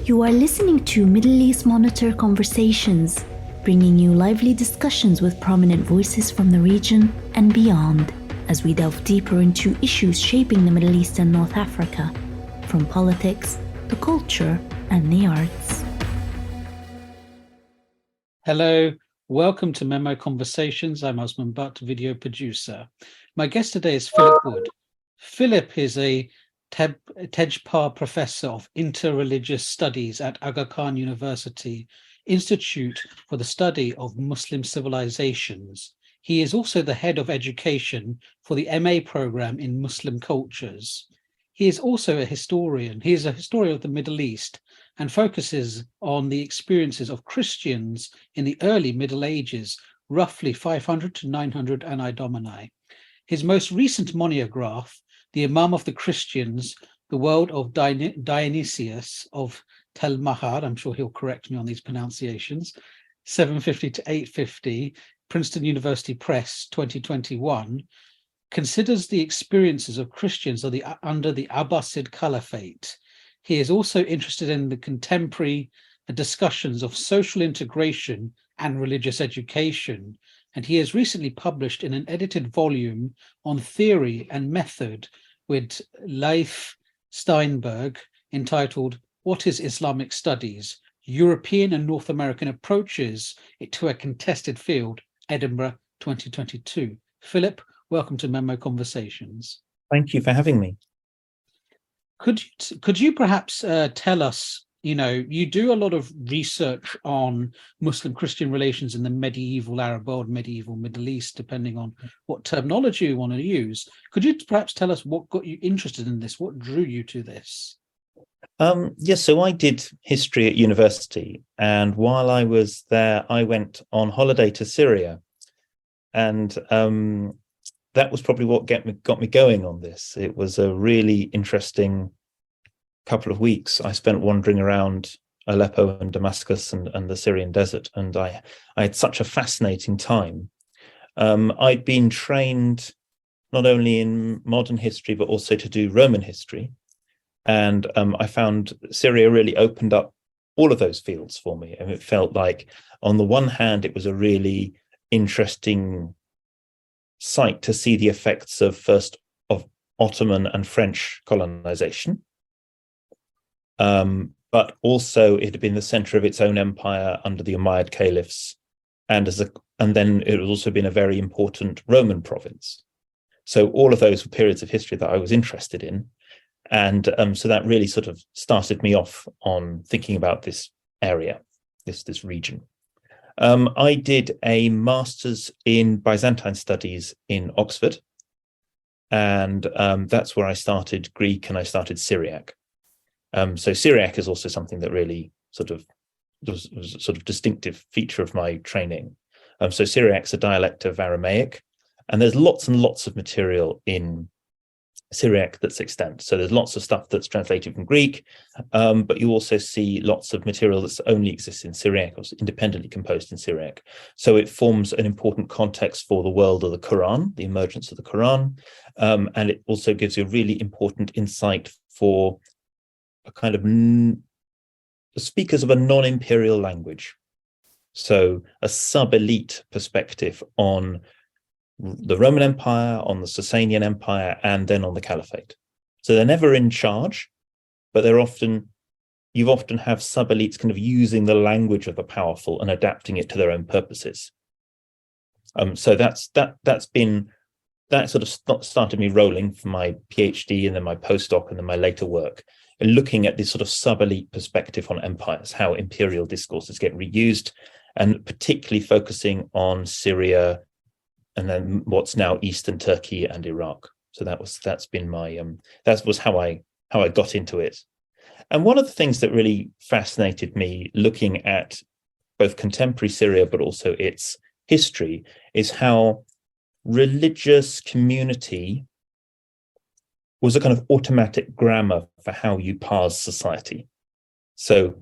You are listening to Middle East Monitor Conversations, bringing you lively discussions with prominent voices from the region and beyond, as we delve deeper into issues shaping the Middle East and North Africa, from politics, the culture, and the arts. Hello, welcome to MEMO Conversations. I'm Osman Butt, video producer. My guest today is Philip Wood. Philip is a Tejpar Professor of Inter-religious Studies at Aga Khan University, Institute for the Study of Muslim Civilisations. He is also the head of education for the MA program in Muslim cultures. He is also a historian. He is a historian of the Middle East and focuses on the experiences of Christians in the early Middle Ages, roughly 500 to 900 Anno Domini. His most recent monograph, The Imam of the Christians, the World of Dionysius of Tel-Mahre, I'm sure he'll correct me on these pronunciations, 750 to 850, Princeton University Press, 2021, considers the experiences of Christians under the Abbasid caliphate. He is also interested in the contemporary discussions of social integration and religious education, and he has recently published in an edited volume on theory and method with Leif Stenberg entitled What is Islamic Studies? European and North American Approaches to a Contested Field, Edinburgh 2022. Philip, welcome to MEMO Conversations. Thank you for having me. Could you perhaps tell us, you do a lot of research on Muslim-Christian relations in the medieval Arab world, medieval Middle East, depending on what terminology you want to use. Could you perhaps tell us what got you interested in this? What drew you to this? Yes, so I did history at university, and while I was there, I went on holiday to Syria, and that was probably what got me going on this. It was a really interesting couple of weeks I spent wandering around Aleppo and Damascus and the Syrian desert, and I had such a fascinating time. I'd been trained not only in modern history, but also to do Roman history. And I found Syria really opened up all of those fields for me. And it felt like, on the one hand, it was a really interesting site to see the effects of Ottoman and French colonization. But also it had been the center of its own empire under the Umayyad caliphs. And then it had also been a very important Roman province. So all of those were periods of history that I was interested in. And so that really sort of started me off on thinking about this area, this region. I did a master's in Byzantine studies in Oxford, and that's where I started Greek and I started Syriac. So Syriac is also something that really was a sort of distinctive feature of my training. So Syriac's a dialect of Aramaic, and there's lots and lots of material in Syriac that's extant. So there's lots of stuff that's translated from Greek, but you also see lots of material that only exists in Syriac or independently composed in Syriac. So it forms an important context for the world of the Quran, the emergence of the Quran, and it also gives you a really important insight for a kind of speakers of a non-imperial language. So a sub-elite perspective on the Roman Empire, on the Sasanian Empire, and then on the Caliphate. So they're never in charge, but you often have sub-elites kind of using the language of the powerful and adapting it to their own purposes. So that sort of started me rolling for my PhD and then my postdoc and then my later work, and looking at this sort of sub-elite perspective on empires, how imperial discourses get reused, and particularly focusing on Syria, and then what's now Eastern Turkey and Iraq. So that was how I got into it. And one of the things that really fascinated me looking at both contemporary Syria but also its history is how religious community was a kind of automatic grammar for how you parse society. So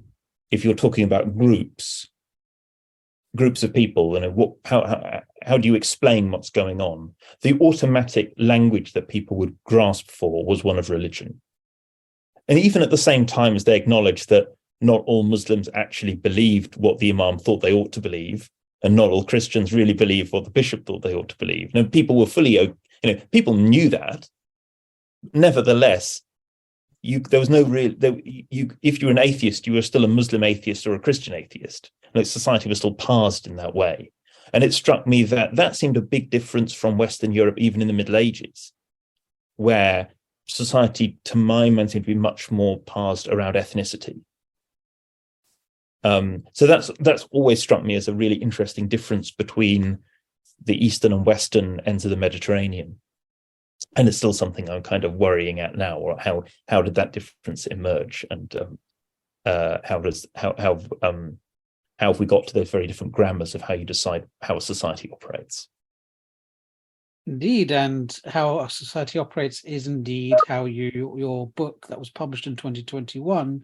if you're talking about groups of people, how do you explain what's going on? The automatic language that people would grasp for was one of religion. And even at the same time as they acknowledged that not all Muslims actually believed what the Imam thought they ought to believe, and not all Christians really believed what the bishop thought they ought to believe. Now, people were fully, people knew that. Nevertheless, there was no real. If you were an atheist, you were still a Muslim atheist or a Christian atheist. And society was still parsed in that way. And it struck me that that seemed a big difference from Western Europe, even in the Middle Ages, where society, to my mind, seemed to be much more parsed around ethnicity. So that's always struck me as a really interesting difference between the Eastern and Western ends of the Mediterranean. And it's still something I'm kind of worrying at now, or how did that difference emerge, and how have we got to those very different grammars of how you decide how a society operates? Indeed, and how a society operates is indeed how your book that was published in 2021,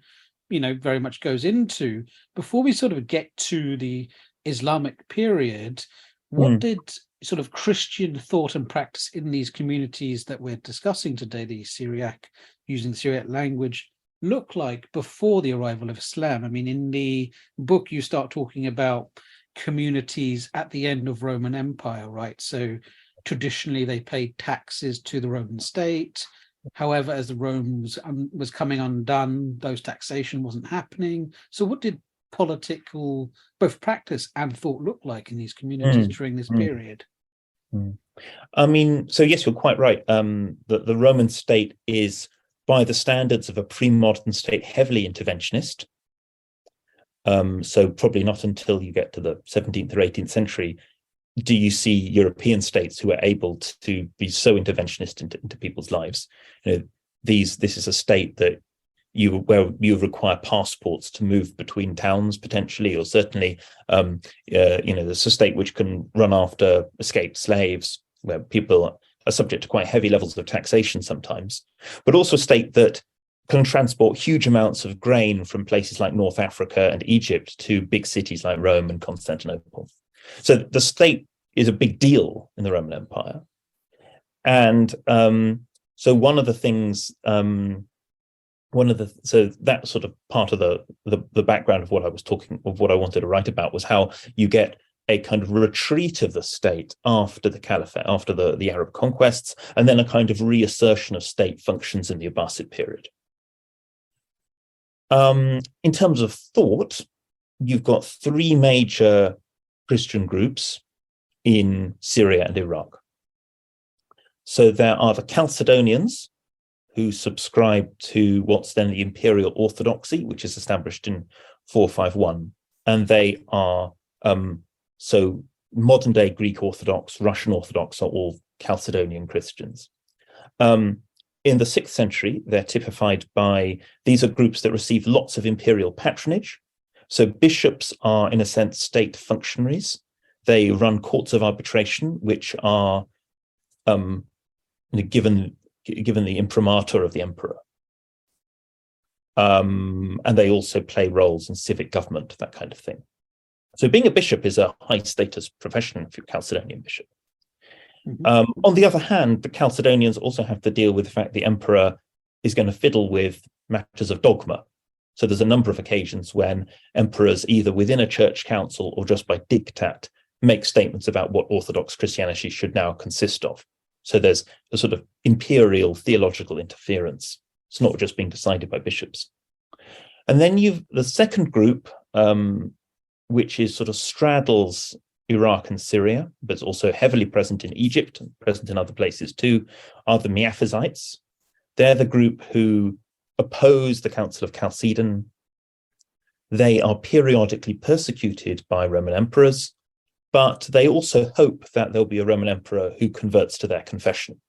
very much goes into. Before we sort of get to the Islamic period, what did sort of Christian thought and practice in these communities that we're discussing today, the Syriac, using the Syriac language, look like before the arrival of Islam? I mean, in the book, you start talking about communities at the end of Roman Empire, right? So traditionally, they paid taxes to the Roman state. However, as the Rome was coming undone, those taxation wasn't happening. So what did political, both practice and thought, look like in these communities during this period? I mean, so yes, you're quite right. The Roman state is, by the standards of a pre-modern state, heavily interventionist. So probably not until you get to the 17th or 18th century do you see European states who are able to be so interventionist into people's lives. This is a state that where you require passports to move between towns potentially, or certainly, there's a state which can run after escaped slaves, where people are subject to quite heavy levels of taxation sometimes, but also a state that can transport huge amounts of grain from places like North Africa and Egypt to big cities like Rome and Constantinople. So the state is a big deal in the Roman Empire. And so one of the things, so that sort of part of the background of what I wanted to write about was how you get a kind of retreat of the state after the caliphate, after the Arab conquests, and then a kind of reassertion of state functions in the Abbasid period. In terms of thought, you've got three major Christian groups in Syria and Iraq. So there are the Chalcedonians, who subscribe to what's then the Imperial Orthodoxy, which is established in 451. And they are, so modern day Greek Orthodox, Russian Orthodox are all Chalcedonian Christians. In the 6th century, they're typified by, these are groups that receive lots of imperial patronage. So bishops are, in a sense, state functionaries. They run courts of arbitration, which are given the imprimatur of the emperor. And they also play roles in civic government, that kind of thing. So being a bishop is a high status profession if you're a Chalcedonian bishop. On the other hand, the Chalcedonians also have to deal with the fact the emperor is going to fiddle with matters of dogma. So there's a number of occasions when emperors, either within a church council or just by diktat, make statements about what Orthodox Christianity should now consist of. So there's a sort of imperial theological interference. It's not just being decided by bishops. And then you've the second group, which is sort of straddles Iraq and Syria, but it's also heavily present in Egypt and present in other places too, are the Miaphysites. They're the group who oppose the Council of Chalcedon. They are periodically persecuted by Roman emperors, but they also hope that there'll be a Roman emperor who converts to their confession.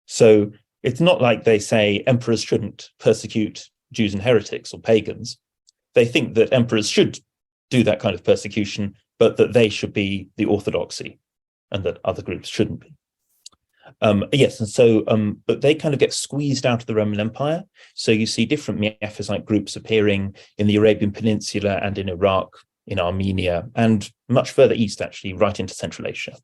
So it's not like they say emperors shouldn't persecute Jews and heretics or pagans. They think that emperors should do that kind of persecution, but that they should be the orthodoxy and that other groups shouldn't be. Yes, and so, but they kind of get squeezed out of the Roman Empire. So you see different Miaphysite groups appearing in the Arabian Peninsula and in Iraq, in Armenia, and much further east, actually, right into Central Asia.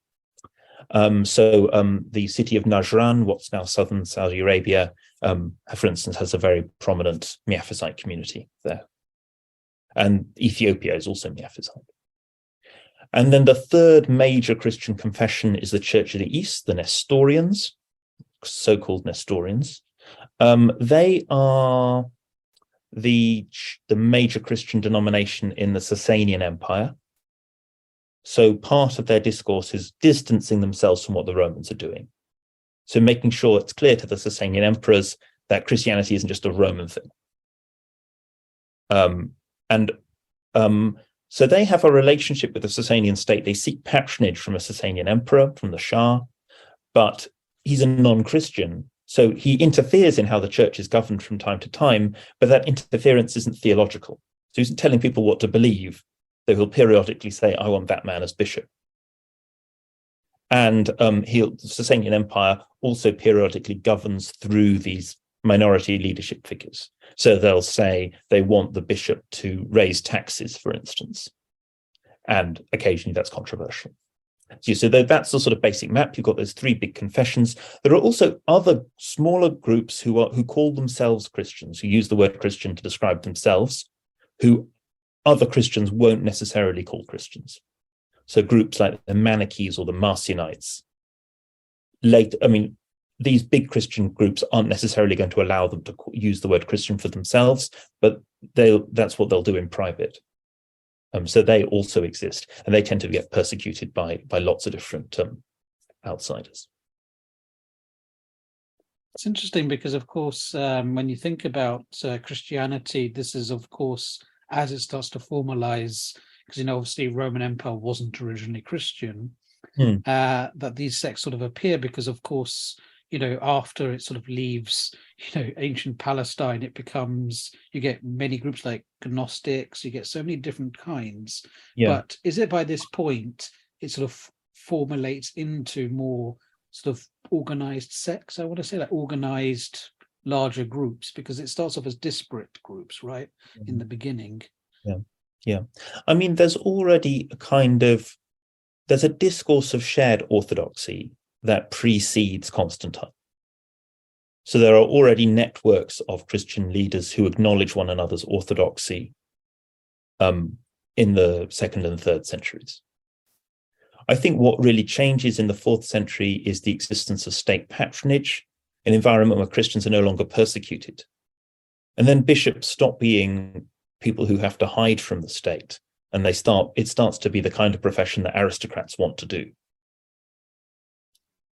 The city of Najran, what's now southern Saudi Arabia, for instance, has a very prominent Miaphysite community there. And Ethiopia is also Miaphysite. And then the third major Christian confession is the Church of the East, the Nestorians, so-called Nestorians. They are the major Christian denomination in the Sasanian Empire. So part of their discourse is distancing themselves from what the Romans are doing. So making sure it's clear to the Sasanian emperors that Christianity isn't just a Roman thing. So they have a relationship with the Sasanian state. They seek patronage from a Sasanian emperor, from the Shah, but he's a non-Christian. So he interferes in how the church is governed from time to time, but that interference isn't theological. So he's telling people what to believe. They will periodically say, I want that man as bishop. And the Sasanian Empire also periodically governs through these minority leadership figures. So they'll say they want the bishop to raise taxes, for instance. And occasionally that's controversial. So that's the sort of basic map. You've got those three big confessions. There are also other smaller groups who call themselves Christians, who use the word Christian to describe themselves, who other Christians won't necessarily call Christians. So groups like the Manichees or the Marcionites. These big Christian groups aren't necessarily going to allow them to use the word Christian for themselves, but that's what they'll do in private. So they also exist, and they tend to get persecuted by lots of different outsiders. It's interesting because, of course, when you think about Christianity, this is, of course, as it starts to formalize, because, obviously Roman Empire wasn't originally Christian, that these sects sort of appear because, of course, after it sort of leaves, ancient Palestine, it becomes, you get many groups like Gnostics, you get so many different kinds. Yeah. But is it by this point, it sort of formulates into more sort of organized sects? I want to say like organized larger groups, because it starts off as disparate groups, right? Mm-hmm. In the beginning. Yeah. There's already there's a discourse of shared orthodoxy that precedes Constantine. So there are already networks of Christian leaders who acknowledge one another's orthodoxy in the 2nd and 3rd centuries. I think what really changes in the 4th century is the existence of state patronage, an environment where Christians are no longer persecuted. And then bishops stop being people who have to hide from the state, and it starts to be the kind of profession that aristocrats want to do.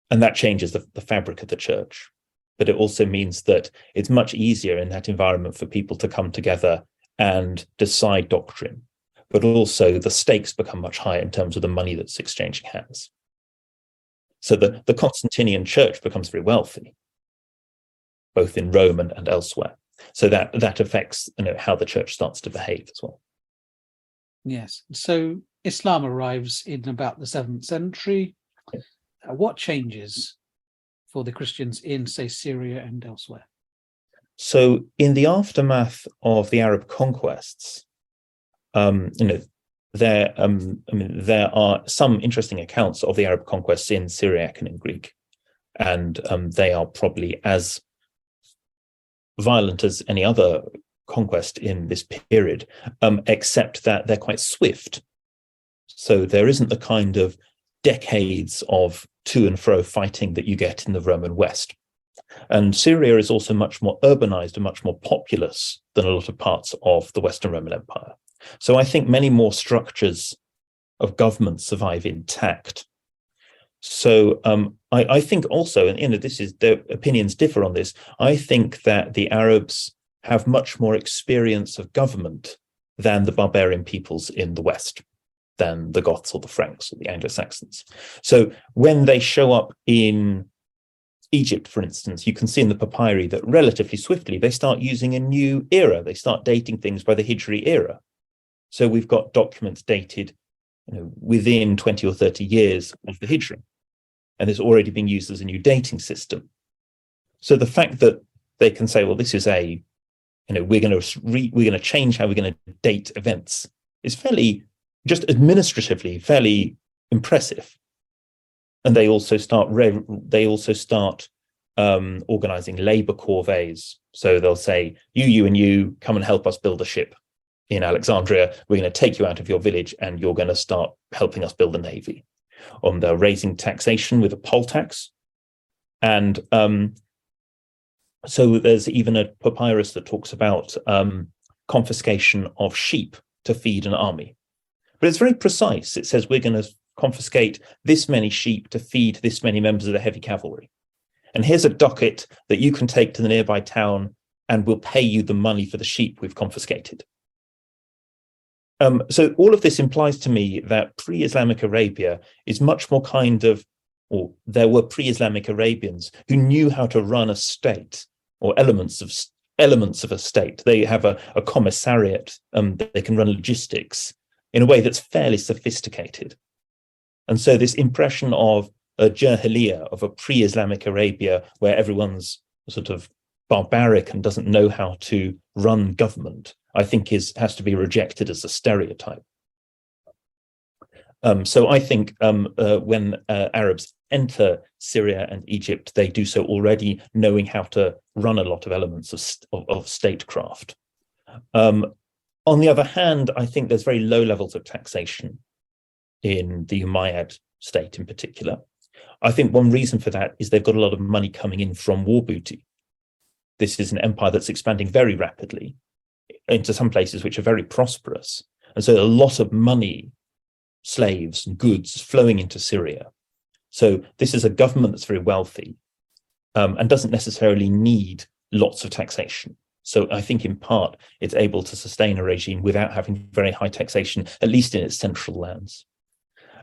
And that changes the fabric of the church. But it also means that it's much easier in that environment for people to come together and decide doctrine. But also the stakes become much higher in terms of the money that's exchanging hands. So the Constantinian church becomes very wealthy, both in Rome and elsewhere. So that affects how the church starts to behave as well. Yes. So Islam arrives in about the 7th century. What changes for the Christians in, say, Syria and elsewhere? So in the aftermath of the Arab conquests, there are some interesting accounts of the Arab conquests in Syriac and in Greek, and they are probably as violent as any other conquest in this period, except that they're quite swift. So there isn't the kind of decades of to and fro fighting that you get in the Roman West. And Syria is also much more urbanized and much more populous than a lot of parts of the Western Roman Empire. So I think many more structures of government survive intact. So I think also, and the opinions differ on this, I think that the Arabs have much more experience of government than the barbarian peoples in the West, than the Goths or the Franks or the Anglo-Saxons. So when they show up in Egypt, for instance, you can see in the papyri that relatively swiftly they start using a new era. They start dating things by the Hijri era. So we've got documents dated within 20 or 30 years of the Hijri, and it's already being used as a new dating system. So the fact that they can say, well, this is we're going to change how we're going to date events is fairly, just administratively, fairly impressive. And they also start organizing labor corvées. So they'll say, you, and you, come and help us build a ship in Alexandria. We're going to take you out of your village and you're going to start helping us build a navy. They're raising taxation with a poll tax. And so there's even a papyrus that talks about confiscation of sheep to feed an army. But it's very precise. It says we're going to confiscate this many sheep to feed this many members of the heavy cavalry. And here's a docket that you can take to the nearby town and we'll pay you the money for the sheep we've confiscated. So all of this implies to me that pre-Islamic Arabia is much more kind of, or there were pre-Islamic Arabians who knew how to run a state or elements of a state. They have a commissariat, they can run logistics in a way that's fairly sophisticated. And so this impression of a Jahiliyyah, of a pre-Islamic Arabia where everyone's sort of barbaric and doesn't know how to run government, I think has to be rejected as a stereotype. So I think when Arabs enter Syria and Egypt, they do so already knowing how to run a lot of elements of statecraft. On the other hand, I think there's very low levels of taxation in the Umayyad state in particular. I think one reason for that is they've got a lot of money coming in from war booty. This is an empire that's expanding very rapidly into some places which are very prosperous. And so a lot of money, slaves, and goods flowing into Syria. So this is a government that's very wealthy and doesn't necessarily need lots of taxation. So I think in part it's able to sustain a regime without having very high taxation, at least in its central lands.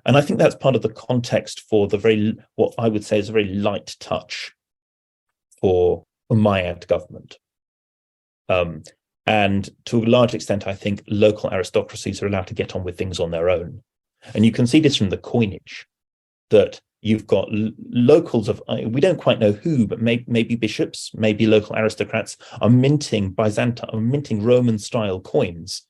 And I think that's part of the context for what I would say is a very light touch for Umayyad government. And to a large extent, I think local aristocracies are allowed to get on with things on their own. And you can see this from the coinage, that you've got locals of, we don't quite know who, but maybe bishops, maybe local aristocrats are minting Roman-style coins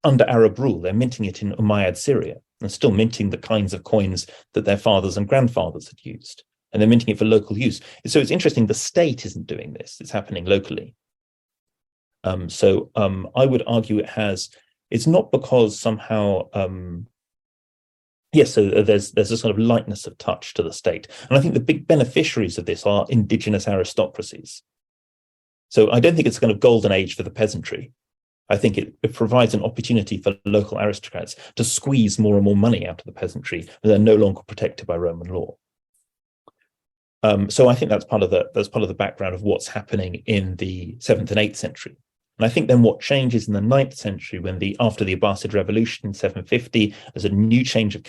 under Arab rule. They're minting it in Umayyad Syria and still minting the kinds of coins that their fathers and grandfathers had used. And they're minting it for local use. So it's interesting, the state isn't doing this, it's happening locally. So I would argue it's not because somehow, so there's a sort of lightness of touch to the state. And I think the big beneficiaries of this are indigenous aristocracies. So I don't think it's a kind of golden age for the peasantry. I think it provides an opportunity for local aristocrats to squeeze more and more money out of the peasantry, and they're no longer protected by Roman law. So I think that's part of the background of what's happening in the 7th and 8th century. And I think then what changes in the 9th century, after the Abbasid revolution in 750, there's a new change of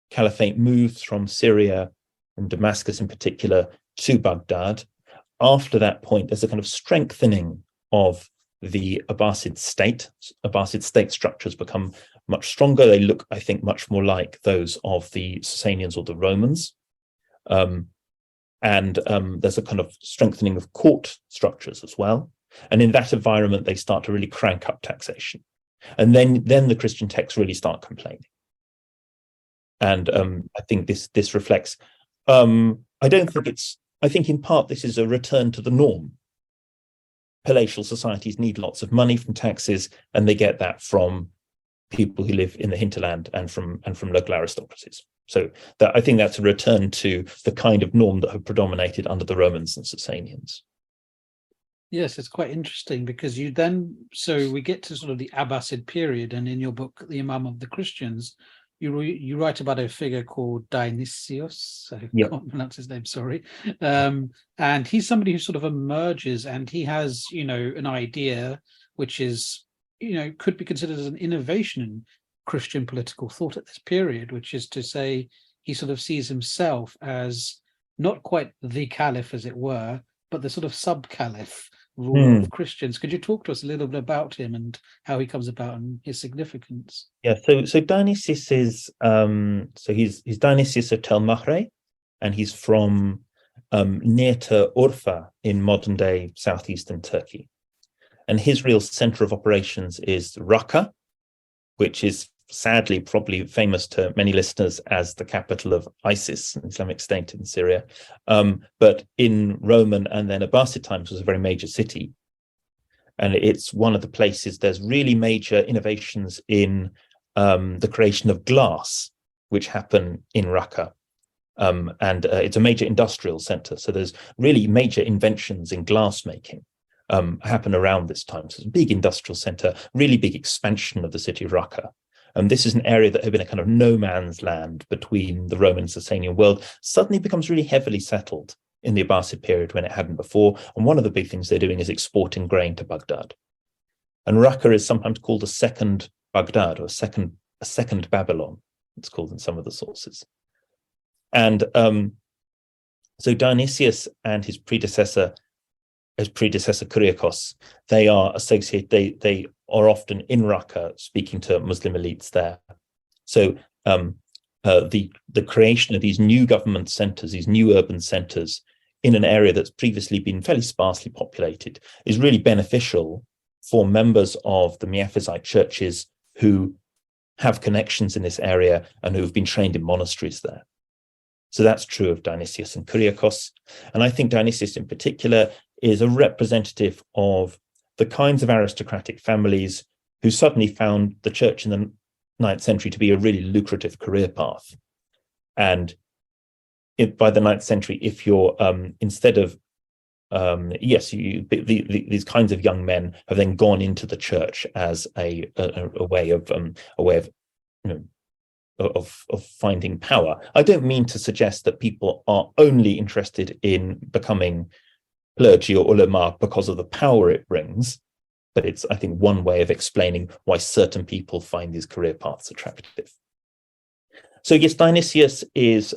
caliphate moves from Syria and Damascus in particular to Baghdad. After that point, there's a kind of strengthening of the Abbasid state. Abbasid state structures become much stronger. They look, I think, much more like those of the Sasanians or the Romans. And there's a kind of strengthening of court structures as well. And in that environment, they start to really crank up taxation. And then the Christian texts really start complaining. And I think this reflects, I think in part this is a return to the norm. Palatial societies need lots of money from taxes, and they get that from people who live in the hinterland and from local aristocracies. So I think that's a return to the kind of norm that had predominated under the Romans and Sasanians. Yes, it's quite interesting because so we get to sort of the Abbasid period, and in your book, The Imam of the Christians, you write about a figure called Dionysius. I can't pronounce his name, sorry. And he's somebody who sort of emerges, and he has, an idea which is, could be considered as an innovation in Christian political thought at this period, which is to say he sort of sees himself as not quite the caliph, as it were, but the sort of sub-caliph ruler of Christians. Could you talk to us a little bit about him and how he comes about and his significance? Yeah, so Dionysius is he's Dionysius of Tel-Mahre, and he's from near to Urfa in modern day southeastern Turkey. And his real center of operations is Raqqa, which is sadly probably famous to many listeners as the capital of ISIS, an Islamic State in Syria, but in Roman and then Abbasid times was a very major city. And it's one of the places there's really major innovations in the creation of glass, which happen in Raqqa. And it's a major industrial center. So there's really major inventions in glass making happen around this time. So it's a big industrial center, really big expansion of the city of Raqqa. And this is an area that had been a kind of no man's land between the Roman and Sasanian world, suddenly becomes really heavily settled in the Abbasid period when it hadn't before. And one of the big things they're doing is exporting grain to Baghdad. And Raqqa is sometimes called a second Baghdad, or a second Babylon, it's called in some of the sources. And so Dionysius and his predecessor Kyriakos, they are associated, they are often in Raqqa speaking to Muslim elites there. So the creation of these new government centers, these new urban centers in an area that's previously been fairly sparsely populated is really beneficial for members of the Miaphysite churches who have connections in this area and who have been trained in monasteries there. So that's true of Dionysius and Kyriakos. And I think Dionysius in particular is a representative of the kinds of aristocratic families who suddenly found the church in the 9th century to be a really lucrative career path. And by the 9th century, if you're instead of these kinds of young men have then gone into the church as a way of finding power. I don't mean to suggest that people are only interested in becoming clergy or ulama because of the power it brings, but it's, I think, one way of explaining why certain people find these career paths attractive. So yes, Dionysius is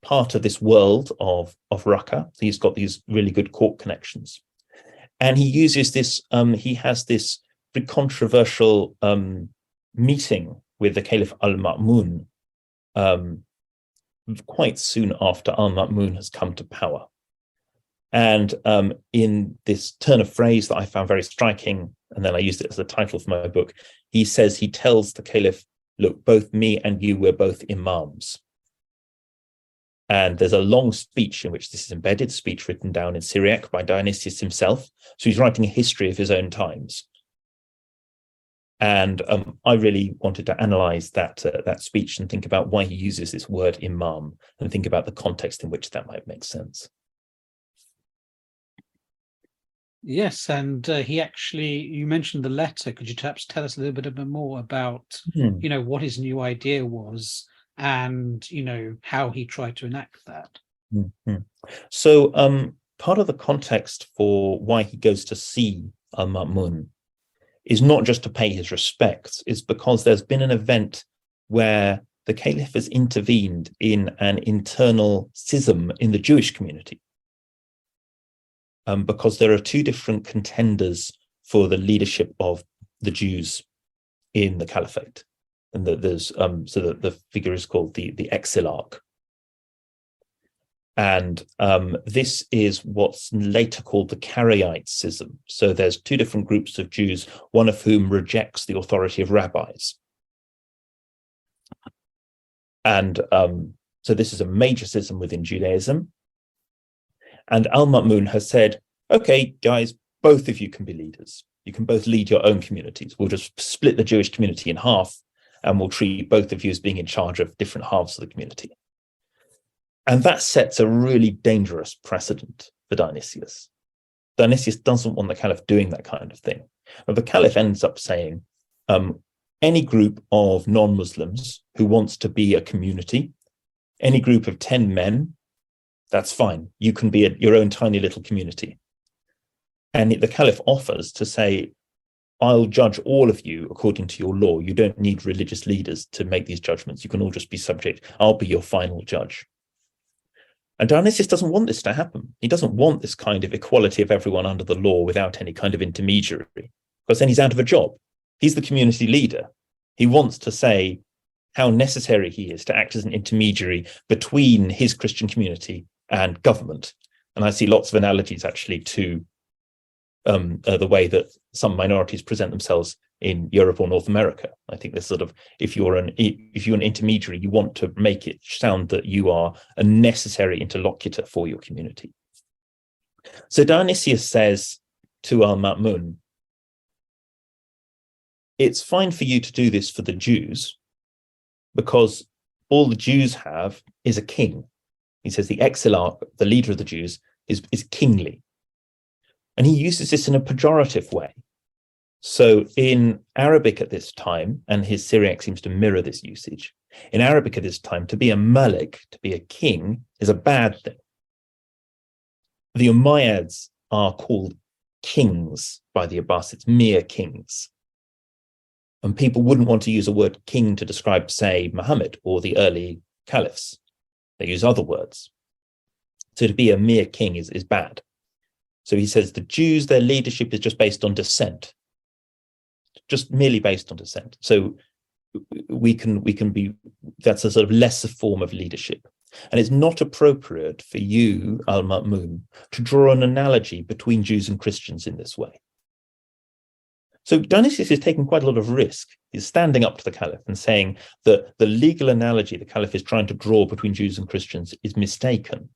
part of this world of Raqqa. He's got these really good court connections. And he uses this, he has this pretty controversial meeting with the Caliph al-Ma'mun quite soon after al-Ma'mun has come to power. And in this turn of phrase that I found very striking, and then I used it as the title for my book, he says, he tells the Caliph, look, both me and you, we're both Imams. And there's a long speech in which this is embedded, speech written down in Syriac by Dionysius himself. So he's writing a history of his own times. And I really wanted to analyze that speech and think about why he uses this word imam and think about the context in which that might make sense. Yes, and he actually, you mentioned the letter. Could you perhaps tell us a little bit more about, what his new idea was and, how he tried to enact that? So part of the context for why he goes to see al-Ma'mun is not just to pay his respects, it's because there's been an event where the Caliph has intervened in an internal schism in the Jewish community. Because there are two different contenders for the leadership of the Jews in the Caliphate. And there's so that the figure is called the exilarch. And this is what's later called the Karaite schism. So there's two different groups of Jews, one of whom rejects the authority of rabbis. And so this is a major schism within Judaism. And al-Ma'mun has said, okay, guys, both of you can be leaders. You can both lead your own communities. We'll just split the Jewish community in half, and we'll treat both of you as being in charge of different halves of the community. And that sets a really dangerous precedent for Dionysius. Dionysius doesn't want the Caliph doing that kind of thing. But the Caliph ends up saying, any group of non-Muslims who wants to be a community, any group of 10 men, that's fine. You can be your own tiny little community. And the Caliph offers to say, I'll judge all of you according to your law. You don't need religious leaders to make these judgments. You can all just be subject. I'll be your final judge. And Dionysius doesn't want this to happen. He doesn't want this kind of equality of everyone under the law without any kind of intermediary, because then he's out of a job. He's the community leader. He wants to say how necessary he is to act as an intermediary between his Christian community and government. And I see lots of analogies actually to the way that some minorities present themselves in Europe or North America. I think this sort of, if you're an intermediary, you want to make it sound that you are a necessary interlocutor for your community. So Dionysius says to al-Ma'mun, it's fine for you to do this for the Jews, because all the Jews have is a king. He says the exilarch, the leader of the Jews, is kingly. And he uses this in a pejorative way. So in Arabic at this time, and his Syriac seems to mirror this usage, in Arabic at this time, to be a malik, to be a king, is a bad thing. The Umayyads are called kings by the Abbasids, mere kings. And people wouldn't want to use a word king to describe, say, Muhammad or the early caliphs. They use other words. So to be a mere king is bad. So he says the Jews, their leadership is just based on descent, just merely based on descent. So we can be, that's a sort of lesser form of leadership. And it's not appropriate for you, al-Ma'mun, to draw an analogy between Jews and Christians in this way. So Dionysius is taking quite a lot of risk. He's standing up to the Caliph and saying that the legal analogy the Caliph is trying to draw between Jews and Christians is mistaken.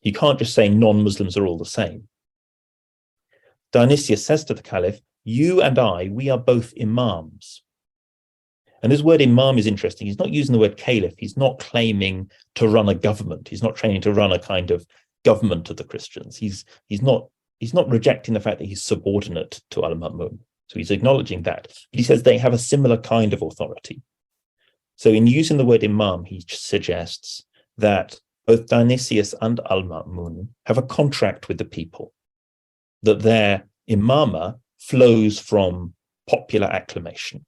You can't just say non-Muslims are all the same. Dionysius says to the Caliph, you and I, we are both imams. And this word imam is interesting. He's not using the word caliph. He's not claiming to run a government. He's not training to run a kind of government of the Christians. He's not rejecting the fact that he's subordinate to al-Ma'mun. So he's acknowledging that. But he says they have a similar kind of authority. So in using the word imam, he suggests that both Dionysius and al-Ma'mun have a contract with the people, that their imama flows from popular acclamation,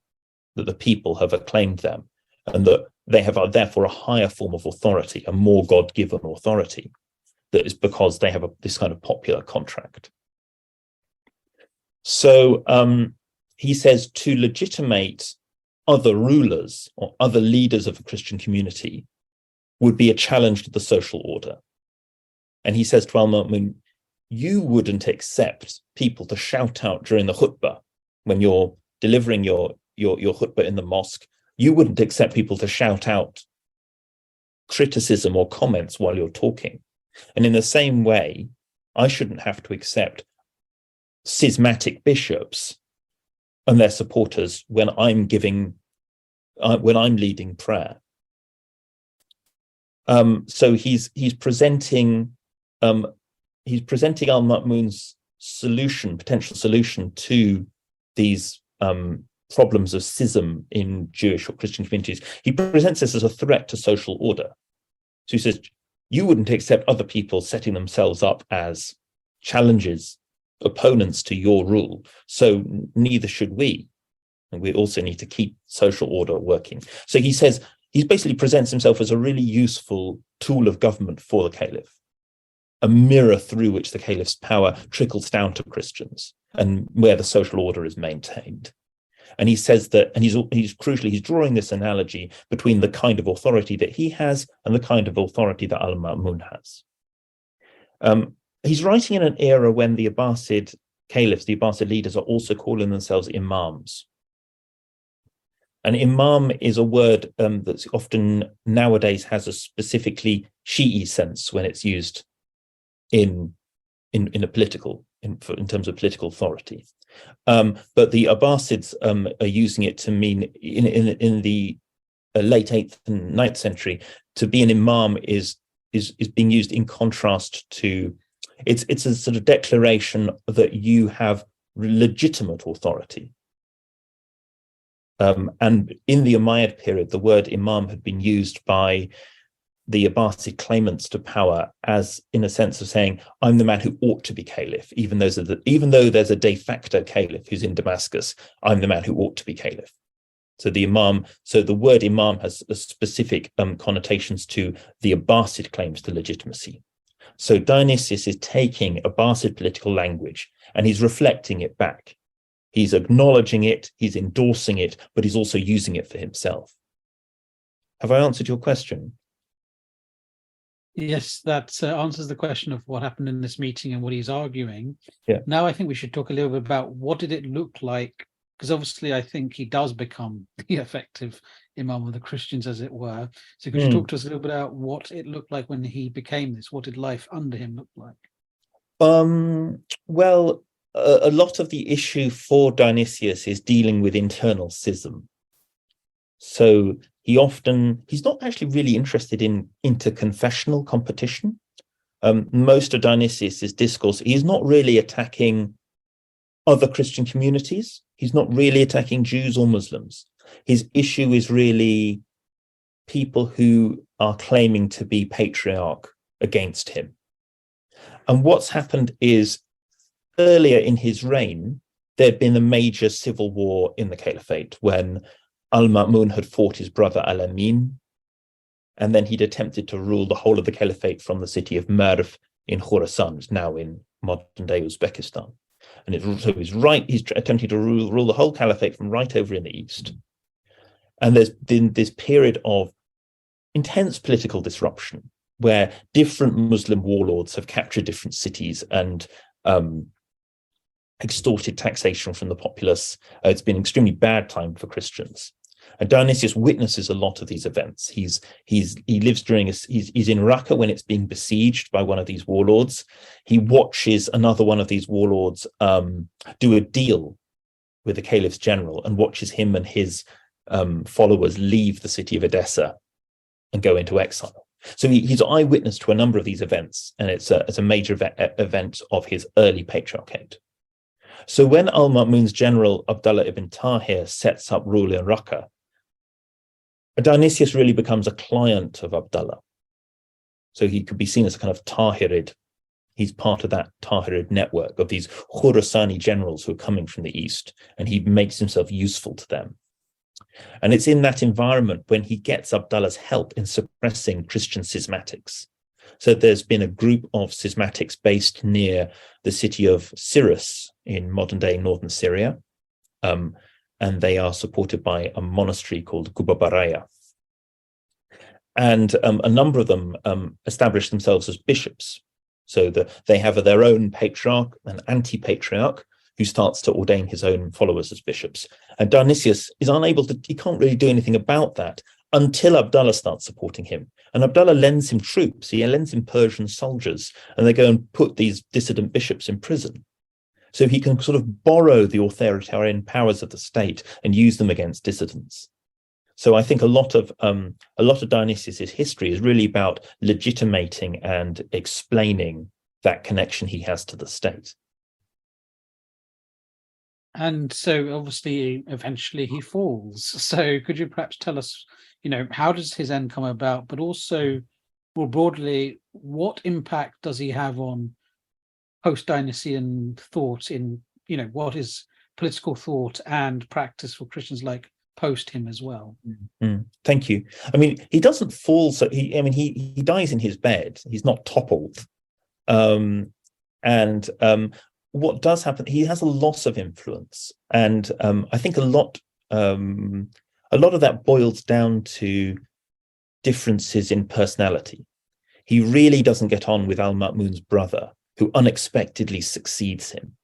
that the people have acclaimed them, and that they have therefore a higher form of authority, a more God-given authority, that is because they have this kind of popular contract. So he says to legitimate other rulers or other leaders of a Christian community would be a challenge to the social order. And he says to al-Ma'mun, you wouldn't accept people to shout out during the khutbah when you're delivering your khutbah in the mosque. You wouldn't accept people to shout out criticism or comments while you're talking. And in the same way, I shouldn't have to accept schismatic bishops and their supporters when I'm leading prayer. So he's presenting al-Ma'mun's potential solution to these problems of schism in Jewish or Christian communities. He presents this as a threat to social order. So he says, you wouldn't accept other people setting themselves up as challenges, opponents to your rule. So neither should we. And we also need to keep social order working. So he says, he basically presents himself as a really useful tool of government for the caliph, a mirror through which the caliph's power trickles down to Christians and where the social order is maintained. And he says that, and he's crucially, he's drawing this analogy between the kind of authority that he has and the kind of authority that al-Ma'mun has. He's writing in an era when the Abbasid caliphs, the Abbasid leaders, are also calling themselves imams. And imam is a word that's often nowadays has a specifically Shi'i sense when it's used in terms of political authority. But the Abbasids are using it to mean in the late 8th and 9th century, to be an imam is being used in contrast to, it's a sort of declaration that you have legitimate authority. And in the Umayyad period, the word imam had been used by the Abbasid claimants to power as in a sense of saying, I'm the man who ought to be caliph, even though there's a de facto caliph who's in Damascus, I'm the man who ought to be caliph. So the word imam has specific connotations to the Abbasid claims to legitimacy. So Dionysius is taking Abbasid political language and he's reflecting it back. He's acknowledging it, he's endorsing it, but he's also using it for himself. Have I answered your question? Yes, that answers the question of what happened in this meeting and what he's arguing. Yeah. Now I think we should talk a little bit about what did it look like, because obviously I think he does become the effective Imam of the Christians, as it were. So could you talk to us a little bit about what it looked like when he became this? What did life under him look like? Well, a lot of the issue for Dionysius is dealing with internal schism. So he's not actually really interested in interconfessional competition. Most of Dionysius's discourse, he's not really attacking other Christian communities. He's not really attacking Jews or Muslims. His issue is really people who are claiming to be patriarch against him. And what's happened is earlier in his reign, there'd been a major civil war in the caliphate when Al-Ma'mun had fought his brother Al-Amin, and then he'd attempted to rule the whole of the caliphate from the city of Merv in Khorasan, now in modern-day Uzbekistan. And he's attempting to rule the whole caliphate from right over in the east. And there's been this period of intense political disruption where different Muslim warlords have captured different cities and extorted taxation from the populace. It's been an extremely bad time for Christians. And Dionysius witnesses a lot of these events. He's in Raqqa when it's being besieged by one of these warlords. He watches another one of these warlords do a deal with the caliph's general and watches him and his followers leave the city of Edessa and go into exile. So he's eyewitness to a number of these events, and it's a major event of his early patriarchate. So when Al-Ma'mun's general Abdullah ibn Tahir sets up rule in Raqqa, Dionysius really becomes a client of Abdullah. So he could be seen as a kind of Tahirid. He's part of that Tahirid network of these Khurasani generals who are coming from the east, and he makes himself useful to them. And it's in that environment when he gets Abdullah's help in suppressing Christian schismatics. So there's been a group of schismatics based near the city of Cyrrhus in modern-day northern Syria, and they are supported by a monastery called Gubabaraya. And a number of them establish themselves as bishops. So they have their own patriarch, an anti-patriarch, who starts to ordain his own followers as bishops. And Dionysius is he can't really do anything about that until Abdullah starts supporting him. And Abdullah lends him troops, he lends him Persian soldiers, and they go and put these dissident bishops in prison. So he can sort of borrow the authoritarian powers of the state and use them against dissidents. So I think a lot of Dionysius's history is really about legitimating and explaining that connection he has to the state. And so obviously eventually he falls. So could you perhaps tell us, how does his end come about, but also more broadly, what impact does he have on post-Dionysian thought in, what is political thought and practice for Christians like post him as well? Thank you. I mean, he doesn't fall. So he dies in his bed. He's not toppled. What does happen? He has a loss of influence, and I think a lot of that boils down to differences in personality. He really doesn't get on with Al-Ma'mun's brother, who unexpectedly succeeds him.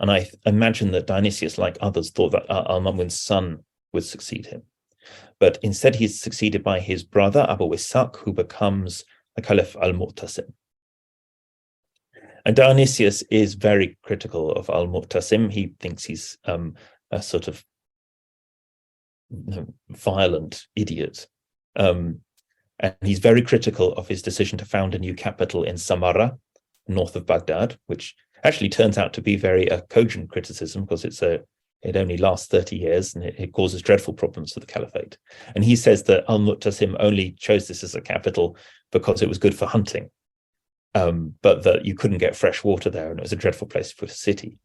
And I imagine that Dionysius, like others, thought that Al-Ma'mun's son would succeed him. But instead, he's succeeded by his brother, Abu Ishaq, who becomes the Caliph al-Mu'tasim. And Dionysius is very critical of al-Mu'tasim. He thinks he's a sort of violent idiot. And he's very critical of his decision to found a new capital in Samarra, north of Baghdad, which actually turns out to be very cogent criticism because it only lasts 30 years and it causes dreadful problems for the caliphate. And he says that al-Mu'tasim only chose this as a capital because it was good for hunting. But that you couldn't get fresh water there, and it was a dreadful place to put a city.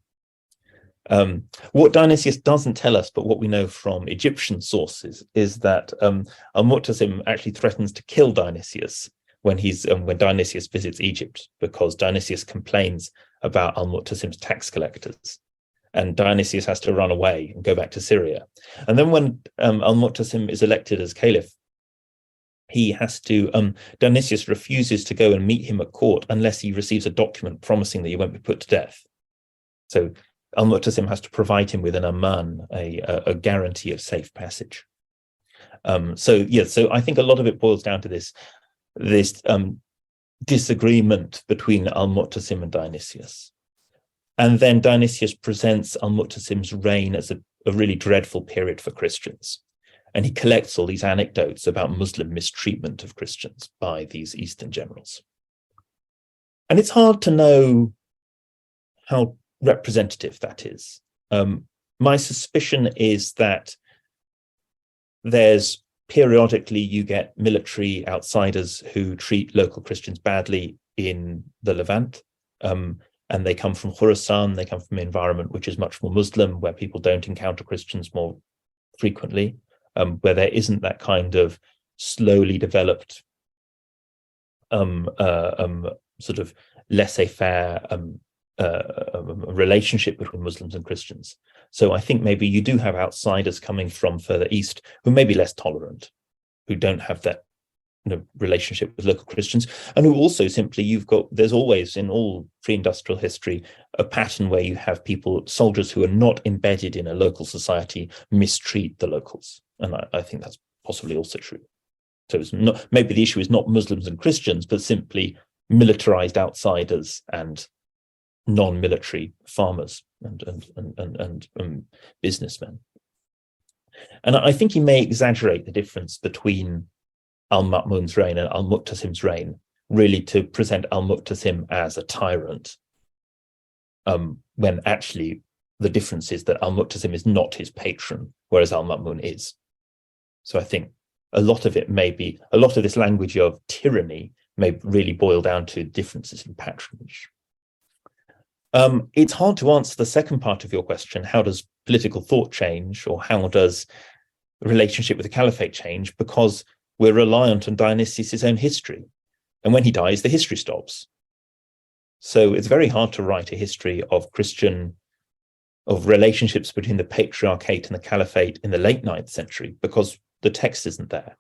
What Dionysius doesn't tell us, but what we know from Egyptian sources, is that al-Mu'tasim actually threatens to kill Dionysius when Dionysius visits Egypt, because Dionysius complains about al-Mu'tasim's tax collectors, and Dionysius has to run away and go back to Syria. And then when al-Mu'tasim is elected as caliph, Dionysius refuses to go and meet him at court unless he receives a document promising that he won't be put to death. So Al-Mu'tasim has to provide him with an aman, a guarantee of safe passage. So I think a lot of it boils down to this disagreement between Al-Mu'tasim and Dionysius. And then Dionysius presents Al-Mu'tasim's reign as a really dreadful period for Christians. And he collects all these anecdotes about Muslim mistreatment of Christians by these Eastern generals. And it's hard to know how representative that is. My suspicion is that there's periodically you get military outsiders who treat local Christians badly in the Levant. And they come from Khorasan, they come from an environment which is much more Muslim, where people don't encounter Christians more frequently. Where there isn't that kind of slowly developed sort of laissez-faire relationship between Muslims and Christians. So I think maybe you do have outsiders coming from further east who may be less tolerant, who don't have that relationship with local Christians, and who also simply there's always in all pre-industrial history a pattern where you have soldiers who are not embedded in a local society mistreat the locals. And I think that's possibly also true. So it's not, maybe the issue is not Muslims and Christians, but simply militarized outsiders and non-military farmers and businessmen. And I think he may exaggerate the difference between Al-Ma'mun's reign and Al-Mu'tasim's reign, really to present Al-Mu'tasim as a tyrant, when actually the difference is that Al-Mu'tasim is not his patron, whereas Al-Ma'mun is. So I think a lot of this language of tyranny may really boil down to differences in patronage. It's hard to answer the second part of your question, how does political thought change, or how does the relationship with the caliphate change, because we're reliant on Dionysius' own history. And when he dies, the history stops. So it's very hard to write a history of relationships between the patriarchate and the caliphate in the late 9th century, because the text isn't there.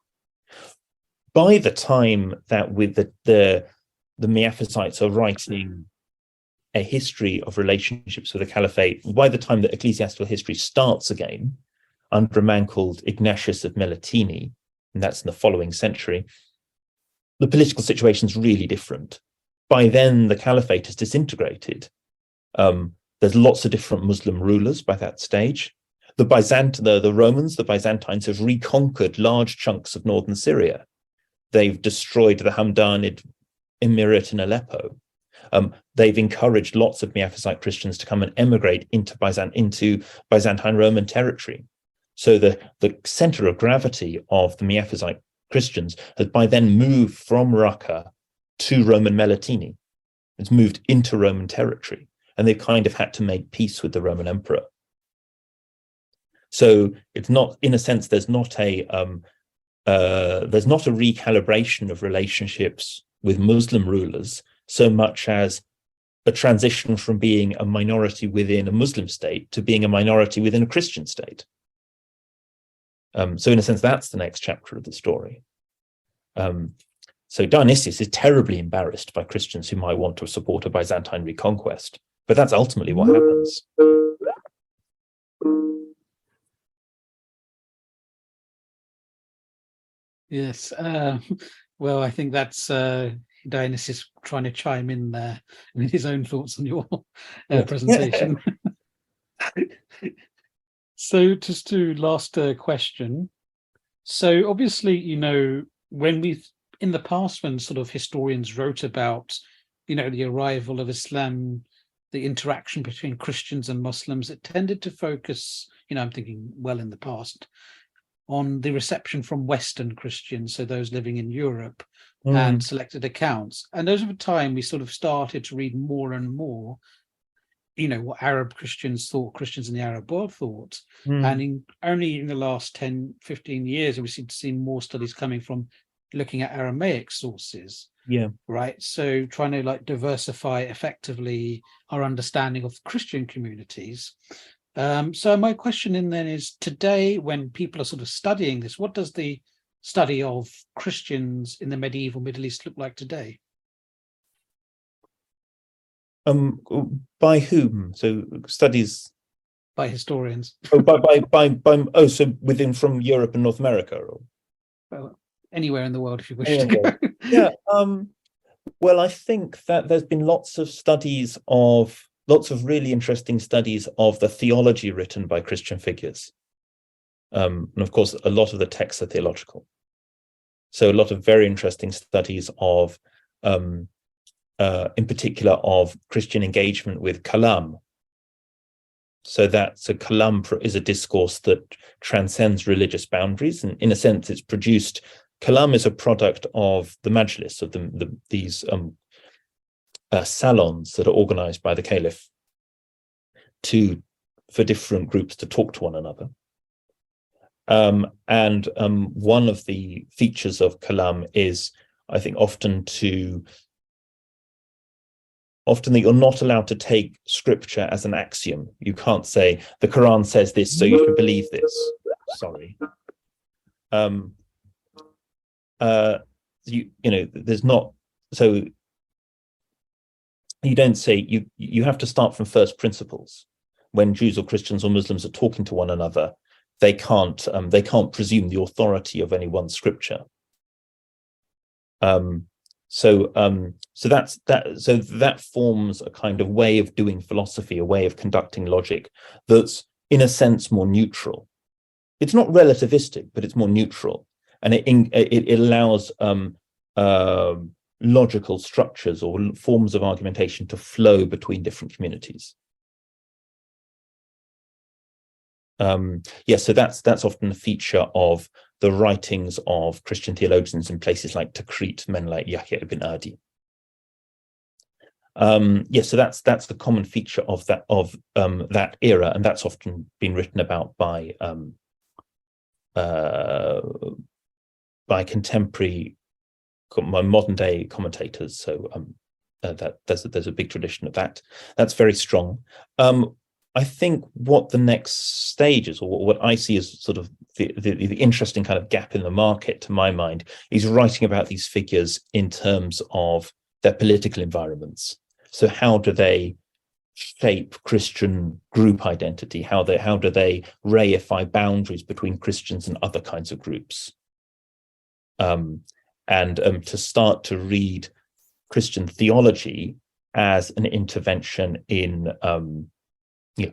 By the time that with the Miaphysites are writing a history of relationships with the caliphate, by the time that ecclesiastical history starts again, under a man called Ignatius of Melitene, and that's in the following century, the political situation is really different. By then, the caliphate is disintegrated. There's lots of different Muslim rulers by that stage. The Romans, the Byzantines, have reconquered large chunks of northern Syria. They've destroyed the Hamdanid emirate in Aleppo. They've encouraged lots of Miaphysite Christians to come and emigrate into Byzantine Roman territory. So the center of gravity of the Miaphysite Christians has by then moved from Raqqa to Roman Melitene. It's moved into Roman territory, and they've kind of had to make peace with the Roman emperor. So it's not, in a sense, there's not a recalibration of relationships with Muslim rulers so much as a transition from being a minority within a Muslim state to being a minority within a Christian state. So in a sense, that's the next chapter of the story. So Dionysius is terribly embarrassed by Christians who might want to support a Byzantine reconquest, but that's ultimately what happens. Yes, well, I think that's Dionysius trying to chime in there with his own thoughts on your presentation. So just to last question. So obviously, when in the past, when sort of historians wrote about, the arrival of Islam, the interaction between Christians and Muslims, it tended to focus, I'm thinking well in the past, on the reception from Western Christians, so those living in Europe, and selected accounts. And over time, we sort of started to read more and more, what Arab Christians thought, Christians in the Arab world thought. And only in the last 10, 15 years, we seem to see more studies coming from looking at Aramaic sources. Yeah. Right. So trying to diversify effectively our understanding of Christian communities. So my question then is, today, when people are sort of studying this, what does the study of Christians in the medieval Middle East look like today? By whom? So studies by historians. So within from Europe and North America, or Well, anywhere in the world if you wish anywhere. to. Yeah. Well, I think that there's been lots of really interesting studies of the theology written by Christian figures. And of course, a lot of the texts are theological. So a lot of very interesting studies of, in particular, of Christian engagement with kalam. So kalam is a discourse that transcends religious boundaries, and in a sense, it's produced. Kalam is a product of the majlis, of these salons that are organized by the caliph for different groups to talk to one another. And one of the features of kalam is, I think, often that you're not allowed to take scripture as an axiom. You can't say the Quran says this, so you should believe this. Sorry. There's not, so you don't say, you have to start from first principles. When Jews or Christians or Muslims are talking to one another, they can't presume the authority of any one scripture. So that forms a kind of way of doing philosophy, a way of conducting logic that's in a sense more neutral. It's not relativistic, but it's more neutral, and it allows logical structures or forms of argumentation to flow between different communities. So that's often a feature of the writings of Christian theologians in places like Tikrit, men like Yahya ibn Adi. So that's the common feature of that era, and that's often been written about by contemporary, modern day commentators. So that there's a big tradition of that. That's very strong. I think what the next stage is, or what I see as sort of the interesting kind of gap in the market, to my mind, is writing about these figures in terms of their political environments. So how do they shape Christian group identity? How do they reify boundaries between Christians and other kinds of groups? And to start to read Christian theology as an intervention in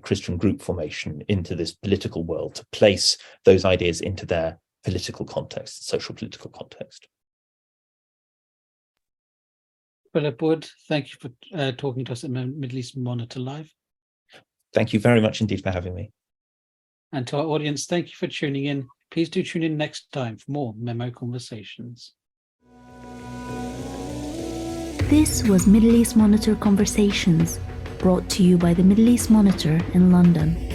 Christian group formation into this political world, to place those ideas into their political context, social political context. Philip Wood, thank you for talking to us at Middle East Monitor Live. Thank you very much indeed for having me. And to our audience, thank you for tuning in. Please do tune in next time for more Memo Conversations. This was Middle East Monitor Conversations, brought to you by the Middle East Monitor in London.